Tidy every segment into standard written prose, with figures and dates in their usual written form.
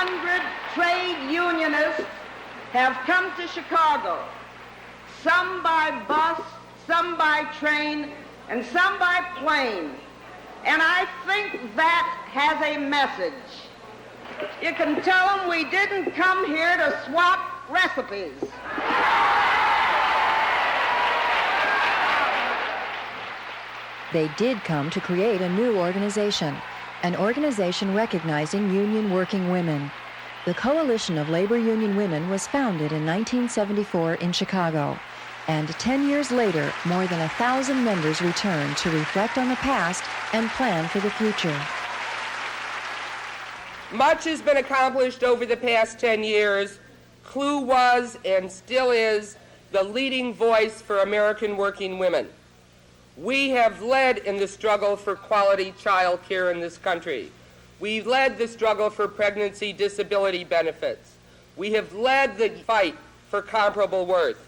100 trade unionists have come to Chicago, some by bus, some by train, and some by plane. And I think that has a message. You can tell them we didn't come here to swap recipes. They did come to create a new organization, an organization recognizing union working women. The Coalition of Labor Union Women was founded in 1974 in Chicago, and 10 years later, more than 1,000 members returned to reflect on the past and plan for the future. Much has been accomplished over the past 10 years. CLUW was and still is the leading voice for American working women. We have led in the struggle for quality child care in this country. We've led the struggle for pregnancy disability benefits. We have led the fight for comparable worth.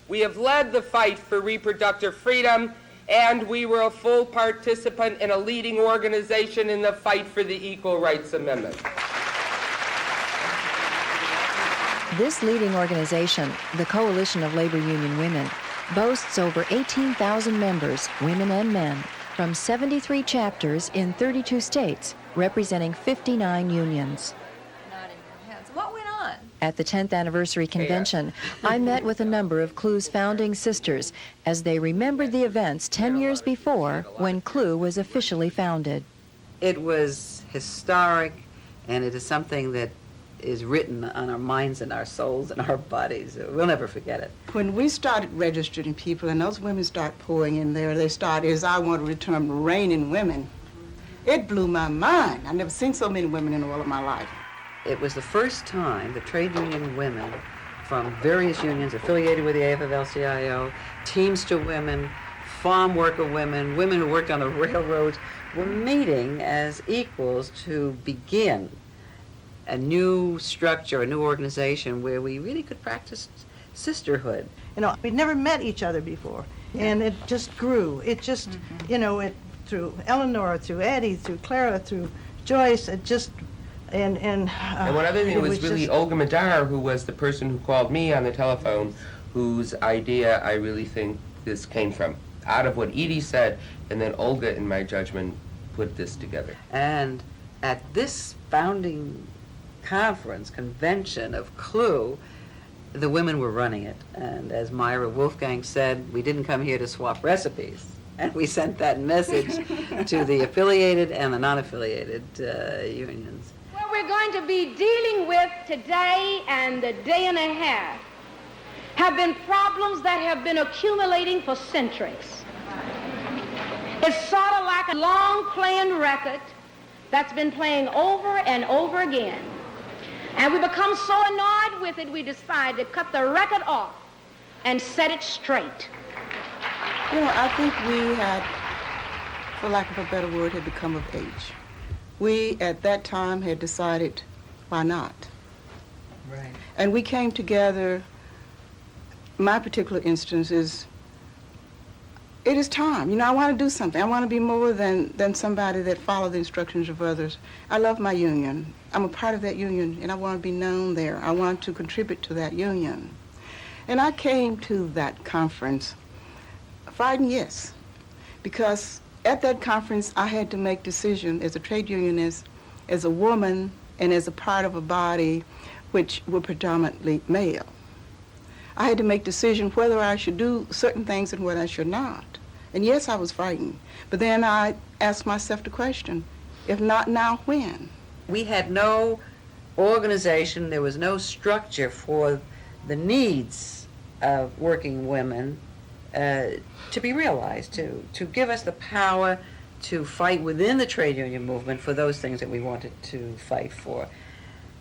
We have led the fight for reproductive freedom, and we were a full participant in a leading organization in the fight for the Equal Rights Amendment. This leading organization, the Coalition of Labor Union Women, boasts over 18,000 members, women and men, from 73 chapters in 32 states, representing 59 unions. What went on? At the 10th anniversary convention, I met with a number of CLUW's founding sisters as they remembered the events 10 years before when CLUW was officially founded. It was historic, and it is something that is written on our minds and our souls and our bodies. We'll never forget it. When we started registering people and those women start pouring in there, they started, as I want to return, reigning women. It blew my mind. I've never seen so many women in all of my life. It was the first time the trade union women from various unions affiliated with the AFL-CIO, Teamster women, farm worker women, women who worked on the railroads, were meeting as equals to begin a new structure, a new organization where we really could practice sisterhood. You know, we'd never met each other before, and it just grew. It just, you know, it through Eleanor, through Eddie, through Clara, through Joyce, it just, and one other thing, it was really just, Olga Madar, who was the person who called me on the telephone, whose idea I really think this came from. Out of what Edie said, and then Olga, in my judgment, put this together. And at this founding convention of CLUW, the women were running it. And as Myra Wolfgang said, we didn't come here to swap recipes. And we sent that message to the affiliated and the non-affiliated unions. What we're going to be dealing with today and the day and a half have been problems that have been accumulating for centuries. It's sort of like a long playing record that's been playing over and over again. And we become so annoyed with it, we decide to cut the record off and set it straight. You know, I think we had, for lack of a better word, had become of age. We, at that time, had decided, why not? Right. And we came together. My particular instance is, it is time. You know, I want to do something. I want to be more than somebody that follows the instructions of others. I love my union. I'm a part of that union, and I want to be known there. I want to contribute to that union. And I came to that conference frightened, yes, because at that conference I had to make decisions as a trade unionist, as a woman, and as a part of a body which were predominantly male. I had to make decisions whether I should do certain things and what I should not. And yes, I was frightened. But then I asked myself the question, if not now, when? We had no organization, there was no structure for the needs of working women to be realized, to give us the power to fight within the trade union movement for those things that we wanted to fight for.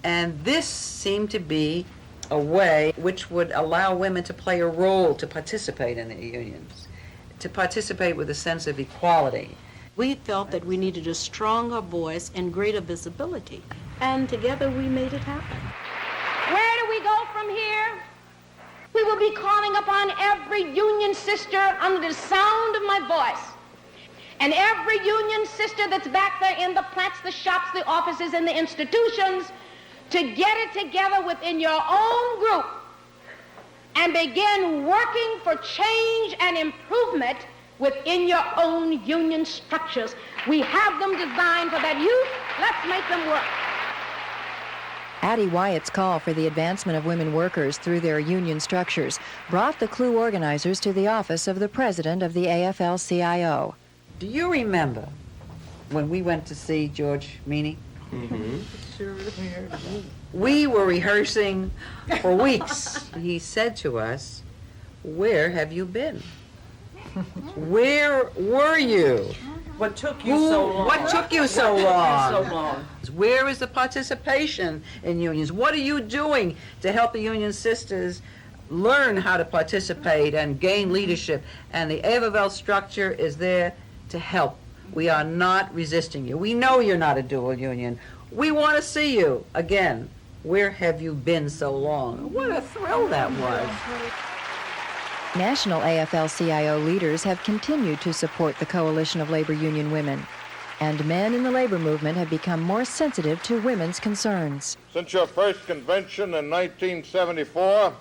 And this seemed to be a way which would allow women to play a role, to participate in the unions, to participate with a sense of equality. We felt that we needed a stronger voice and greater visibility, and together we made it happen. Where do we go from here? We will be calling upon every union sister under the sound of my voice, and every union sister that's back there in the plants, the shops, the offices, and the institutions, to get it together within your own group and begin working for change and improvement within your own union structures. We have them designed for that youth. Let's make them work. Addie Wyatt's call for the advancement of women workers through their union structures brought the CLUW organizers to the office of the president of the AFL-CIO. Do you remember when we went to see George Meany? We were rehearsing for weeks. He said to us, "Where have you been? Where were you? What took you so long? What took you so long? Where is the participation in unions? What are you doing to help the union sisters learn how to participate and gain leadership?" And the AFL structure is there to help. We are not resisting you. We know you're not a dual union. We want to see you. Again, where have you been so long? What a thrill that was. National AFL-CIO leaders have continued to support the Coalition of Labor Union Women, and men in the labor movement have become more sensitive to women's concerns. Since your first convention in 1974,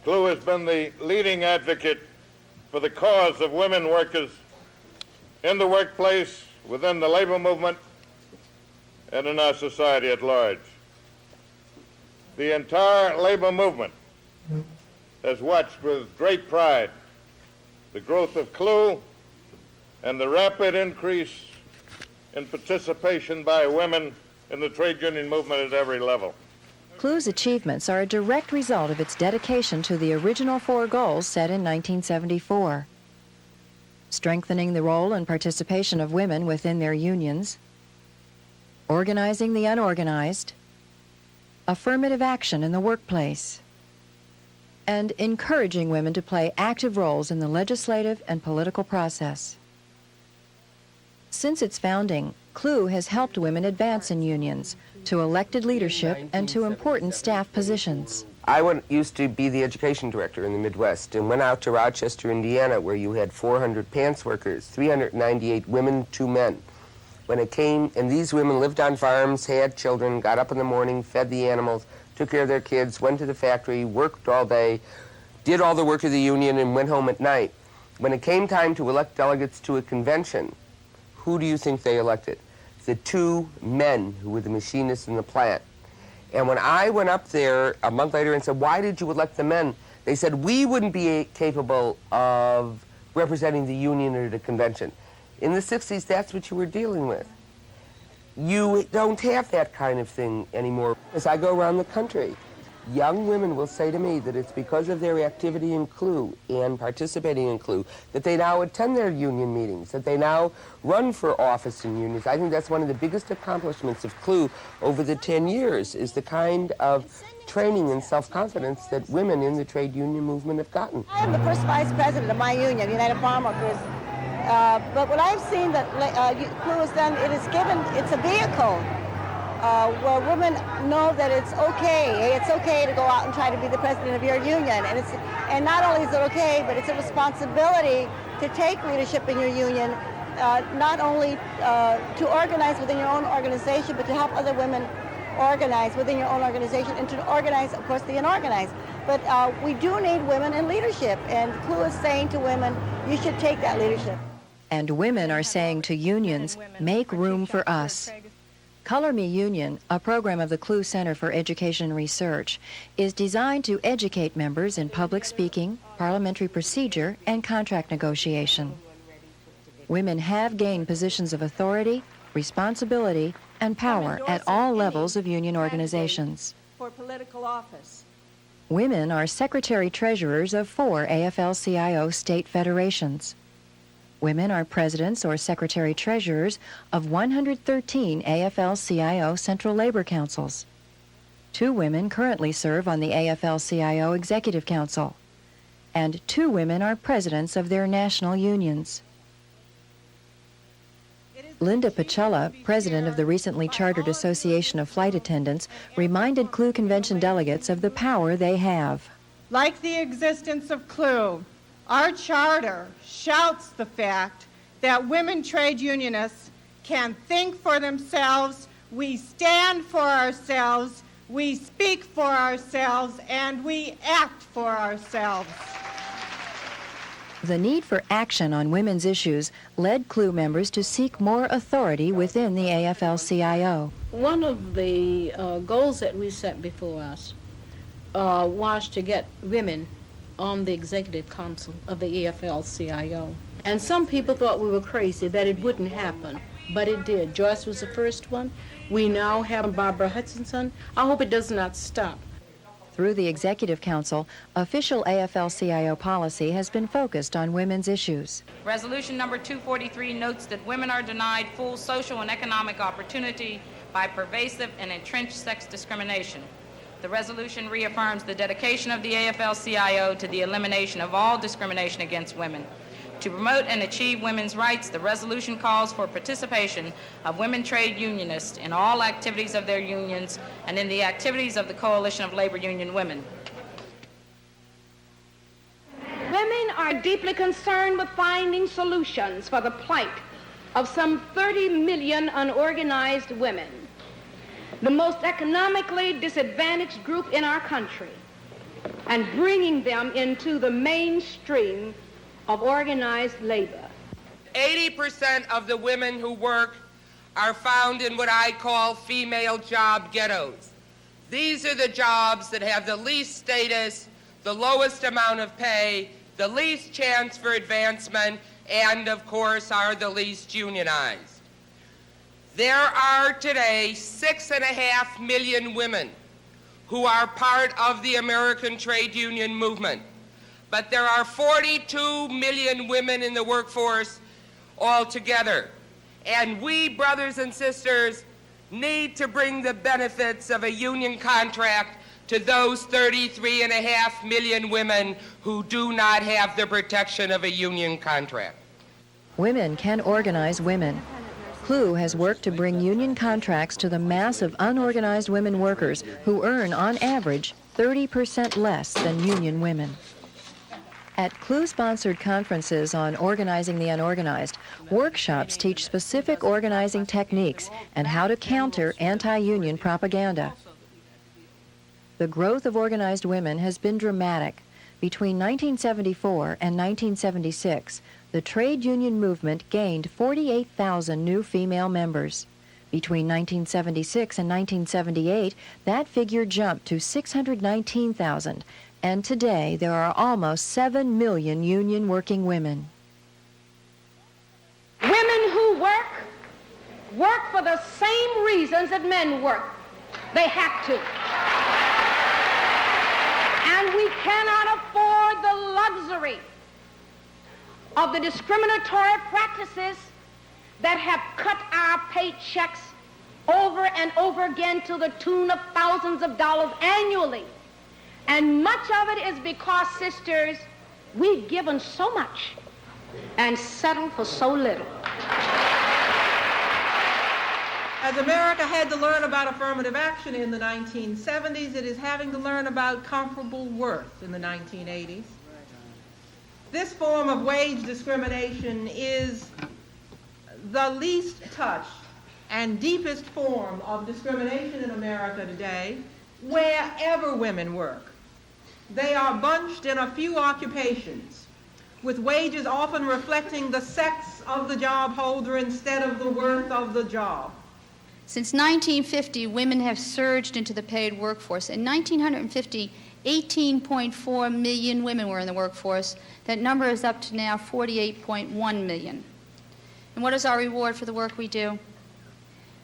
CLUW has been the leading advocate for the cause of women workers in the workplace, within the labor movement, and in our society at large. The entire labor movement has watched with great pride the growth of CLUW and the rapid increase in participation by women in the trade union movement at every level. CLUW's achievements are a direct result of its dedication to the original 4 goals set in 1974. Strengthening the role and participation of women within their unions, organizing the unorganized, affirmative action in the workplace, and encouraging women to play active roles in the legislative and political process. Since its founding, CLUW has helped women advance in unions, to elected leadership, and to important staff positions. I used to be the education director in the Midwest and went out to Rochester, Indiana, where you had 400 pants workers, 398 women, 2 men. When it came, and these women lived on farms, had children, got up in the morning, fed the animals, took care of their kids, went to the factory, worked all day, did all the work of the union, and went home at night. When it came time to elect delegates to a convention, who do you think they elected? The 2 men who were the machinists in the plant. And when I went up there a month later and said, "Why did you elect the men?" they said, "We wouldn't be capable of representing the union at a convention." In the 60s, that's what you were dealing with. You don't have that kind of thing anymore. As I go around the country, young women will say to me that it's because of their activity in CLUW and participating in CLUW that they now attend their union meetings, that they now run for office in unions. I think that's one of the biggest accomplishments of CLUW over the 10 years, is the kind of training and self-confidence that women in the trade union movement have gotten. I am the first vice president of my union, United Farm Workers. But what I've seen that CLUW has done, it's a vehicle where women know that it's okay. It's okay to go out and try to be the president of your union. And not only is it okay, but it's a responsibility to take leadership in your union, not only to organize within your own organization, but to help other women organize within your own organization, and to organize, of course, the unorganized. But we do need women in leadership, and CLUW is saying to women, you should take that leadership. And women are saying to unions, make room for us. Color Me Union, a program of the CLUW Center for Education and Research, is designed to educate members in public speaking, parliamentary procedure, and contract negotiation. Women have gained positions of authority, responsibility, and power at all levels of union organizations. For political office. Women are secretary-treasurers of 4 AFL-CIO state federations. Women are presidents or secretary-treasurers of 113 AFL-CIO Central Labor Councils. 2 women currently serve on the AFL-CIO Executive Council, and 2 women are presidents of their national unions. Linda Pacella, president of the recently chartered Association of Flight Attendants, reminded CLUW convention delegates of the power they have. Like the existence of CLUW, our charter shouts the fact that women trade unionists can think for themselves we stand for ourselves, we speak for ourselves, and we act for ourselves. The need for action on women's issues led CLUW members to seek more authority within the AFL-CIO. One of the goals that we set before us was to get women on the executive council of the AFL-CIO. And some people thought we were crazy, that it wouldn't happen, but it did. Joyce was the first one. We now have Barbara Hutchinson. I hope it does not stop. Through the Executive Council, official AFL-CIO policy has been focused on women's issues. Resolution number 243 notes that women are denied full social and economic opportunity by pervasive and entrenched sex discrimination. The resolution reaffirms the dedication of the AFL-CIO to the elimination of all discrimination against women. To promote and achieve women's rights, the resolution calls for participation of women trade unionists in all activities of their unions and in the activities of the Coalition of Labor Union Women. Women are deeply concerned with finding solutions for the plight of some 30 million unorganized women, the most economically disadvantaged group in our country, and bringing them into the mainstream of organized labor. 80% of the women who work are found in what I call female job ghettos. These are the jobs that have the least status, the lowest amount of pay, the least chance for advancement, and of course are the least unionized. There are today 6.5 million women who are part of the American trade union movement. But there are 42 million women in the workforce altogether. And we, brothers and sisters, need to bring the benefits of a union contract to those 33.5 million women who do not have the protection of a union contract. Women can organize women. CLUW has worked to bring union contracts to the mass of unorganized women workers who earn, on average, 30% less than union women. At CLUW-sponsored conferences on organizing the unorganized, workshops teach specific organizing techniques and how to counter anti-union propaganda. The growth of organized women has been dramatic. Between 1974 and 1976, the trade union movement gained 48,000 new female members. Between 1976 and 1978, that figure jumped to 619,000. And today, there are almost 7 million union-working women. Women who work for the same reasons that men work. They have to. And we cannot afford the luxury of the discriminatory practices that have cut our paychecks over and over again to the tune of thousands of dollars annually. And much of it is because, sisters, we've given so much and settled for so little. As America had to learn about affirmative action in the 1970s, it is having to learn about comparable worth in the 1980s. This form of wage discrimination is the least touched and deepest form of discrimination in America today, wherever women work. They are bunched in a few occupations, with wages often reflecting the sex of the job holder instead of the worth of the job. Since 1950, women have surged into the paid workforce. In 1950, 18.4 million women were in the workforce. That number is up to now 48.1 million. And what is our reward for the work we do?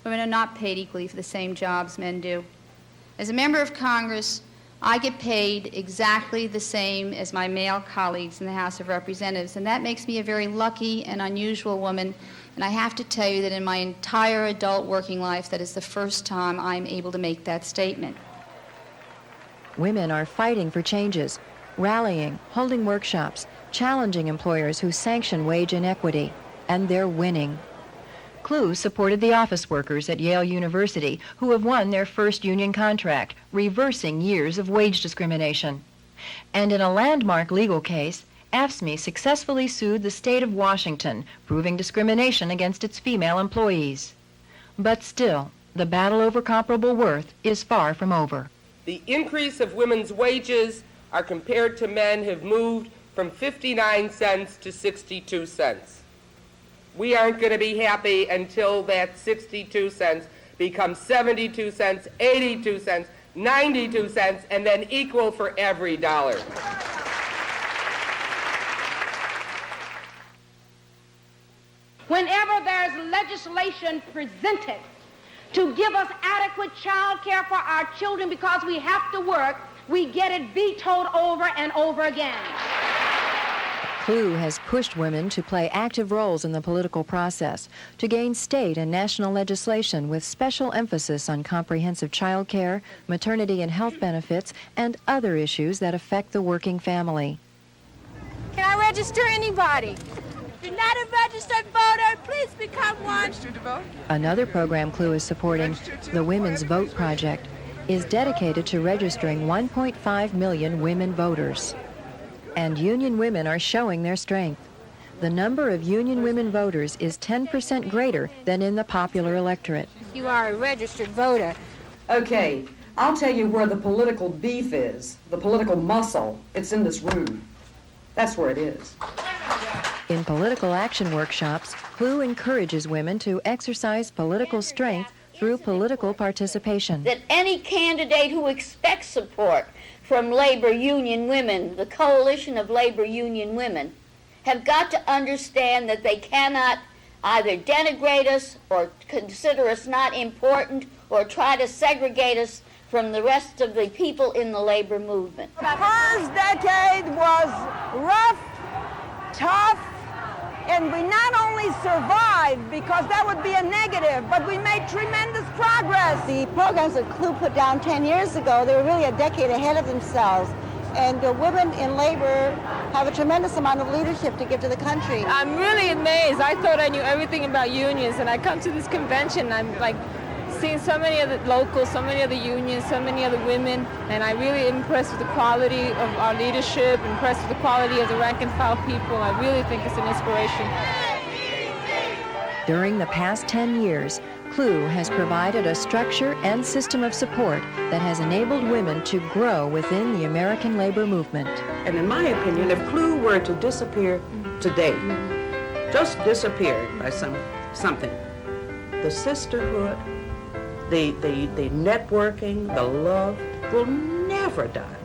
Women are not paid equally for the same jobs men do. As a member of Congress, I get paid exactly the same as my male colleagues in the House of Representatives, and that makes me a very lucky and unusual woman. And I have to tell you that in my entire adult working life, that is the first time I'm able to make that statement. Women are fighting for changes, rallying, holding workshops, challenging employers who sanction wage inequity, and they're winning. CLUW supported the office workers at Yale University who have won their first union contract, reversing years of wage discrimination. And in a landmark legal case, AFSCME successfully sued the state of Washington, proving discrimination against its female employees. But still, the battle over comparable worth is far from over. The increase of women's wages are compared to men have moved from 59 cents to 62 cents. We aren't going to be happy until that 62 cents becomes 72 cents, 82 cents, 92 cents, and then equal for every dollar. Whenever there's legislation presented to give us adequate child care for our children because we have to work, we get it vetoed over and over again. CLUW has pushed women to play active roles in the political process, to gain state and national legislation with special emphasis on comprehensive child care, maternity and health benefits, and other issues that affect the working family. Can I register anybody? If you're not a registered voter, please become one. Registered to vote? Another program CLUW is supporting, the Women's Vote Project, is dedicated to registering 1.5 million women voters. And union women are showing their strength. The number of union women voters is 10% greater than in the popular electorate. You are a registered voter. Okay, I'll tell you where the political beef is, the political muscle. It's in this room. That's where it is. In political action workshops, CLUW encourages women to exercise political strength through political participation. That any candidate who expects support from labor union women, the Coalition of Labor Union Women, have got to understand that they cannot either denigrate us or consider us not important or try to segregate us from the rest of the people in the labor movement. The first decade was rough, tough, and we not only survived, because that would be a negative, but we made tremendous progress. The programs that CLUW put down 10 years ago, they were really a decade ahead of themselves. And women in labor have a tremendous amount of leadership to give to the country. I'm really amazed. I thought I knew everything about unions, and I come to this convention, I'm like seeing so many of the locals, so many of the unions, so many of the women, and I'm really impressed with the quality of our leadership, impressed with the quality of the rank and file people. I really think it's an inspiration. During the past 10 years, CLUW has provided a structure and system of support that has enabled women to grow within the American labor movement. And in my opinion, if CLUW were to disappear today, just disappear by something, the sisterhood, the networking, the love will never die.